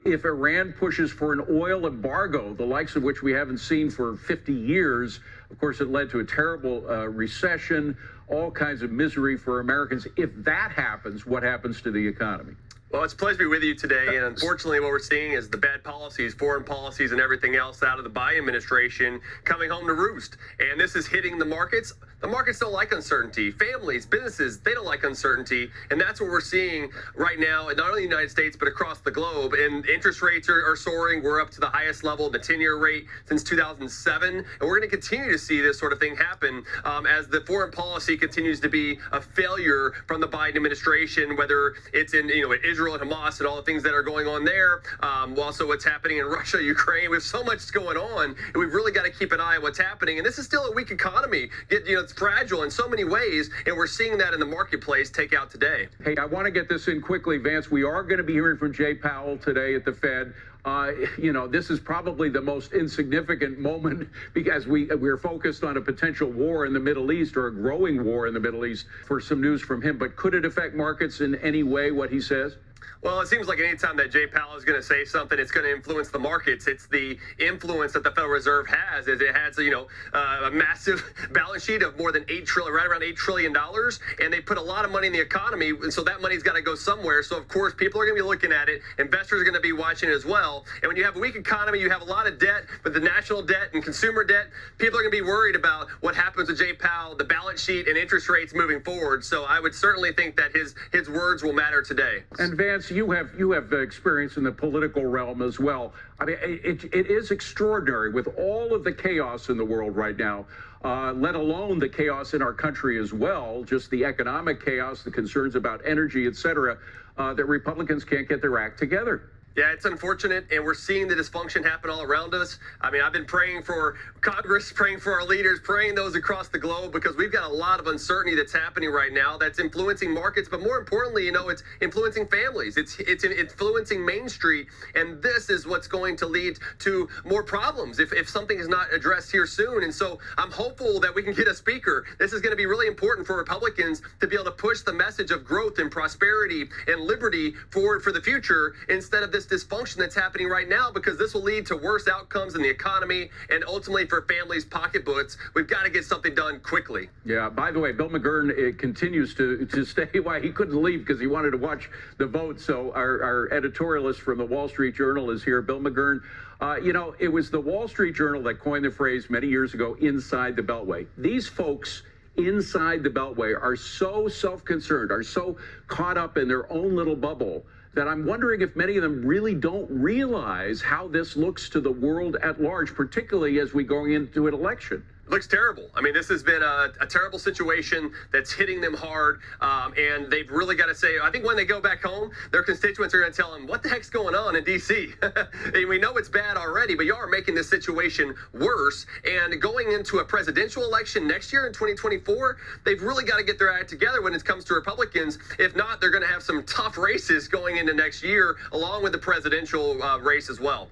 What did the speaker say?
If Iran pushes for an oil embargo, the likes of which we haven't seen for 50 years, of course, it led to a terrible recession, all kinds of misery for Americans. If that happens, what happens to the economy? Well, it's a pleasure to be with you today. And unfortunately, what we're seeing is the bad policies, foreign policies, and everything else out of the Biden administration coming home to roost. And this is hitting the markets. The markets don't like uncertainty. Families, businesses, they don't like uncertainty. And that's what we're seeing right now, not only in the United States, but across the globe. And interest rates are soaring. We're up to the highest level, the 10-year rate since 2007. And we're going to continue to see this sort of thing happen as the foreign policy continues to be a failure from the Biden administration, whether it's in Israel and Hamas and all the things that are going on there. Also what's happening in Russia, Ukraine. We have so much going on, and we've really got to keep an eye on what's happening. And this is still a weak economy. It's fragile in so many ways, and we're seeing that in the marketplace take out today. Hey, I want to get this in quickly, Vance. We are going to be hearing from Jay Powell today at the Fed. This is probably the most insignificant moment because we're focused on a potential war in the Middle East, or a growing war in the Middle East, for some news from him. But could it affect markets in any way, what he says? Well, it seems like any time that Jay Powell is going to say something, it's going to influence the markets. It's the influence that the Federal Reserve has. It has, a massive balance sheet of more than right around $8 trillion, and they put a lot of money in the economy, and so that money's got to go somewhere. So, of course, people are going to be looking at it. Investors are going to be watching it as well. And when you have a weak economy, you have a lot of debt, but the national debt and consumer debt, people are going to be worried about what happens with Jay Powell, the balance sheet, and interest rates moving forward. So I would certainly think that his words will matter today. And Vance, you have experience in the political realm as well. I mean, it is extraordinary with all of the chaos in the world right now, let alone the chaos in our country as well, just the economic chaos, the concerns about energy, et cetera, that Republicans can't get their act together. Yeah, it's unfortunate, and we're seeing the dysfunction happen all around us. I mean, I've been praying for Congress, praying for our leaders, praying those across the globe, because we've got a lot of uncertainty that's happening right now that's influencing markets, but more importantly, it's influencing families. It's influencing Main Street, and this is what's going to lead to more problems if something is not addressed here soon. And so I'm hopeful that we can get a speaker. This is going to be really important for Republicans to be able to push the message of growth and prosperity and liberty forward for the future, instead of this dysfunction that's happening right now, because this will lead to worse outcomes in the economy and ultimately for families' pocketbooks. We've got to get something done quickly. Yeah, by the way, Bill McGurn continues to stay. Why he couldn't leave because he wanted to watch the vote. So our editorialist from the Wall Street Journal is here, Bill McGurn. It was the Wall Street Journal that coined the phrase many years ago, inside the Beltway. These folks inside the Beltway are so self-concerned, are so caught up in their own little bubble, that I'm wondering if many of them really don't realize how this looks to the world at large, particularly as we go into an election. It looks terrible. I mean, this has been a terrible situation that's hitting them hard, and they've really got to say, I think when they go back home, their constituents are going to tell them, what the heck's going on in D.C.? And we know it's bad already, but y'all are making this situation worse. And going into a presidential election next year in 2024, they've really got to get their act together when it comes to Republicans. If not, they're going to have some tough races going into next year, along with the presidential race as well.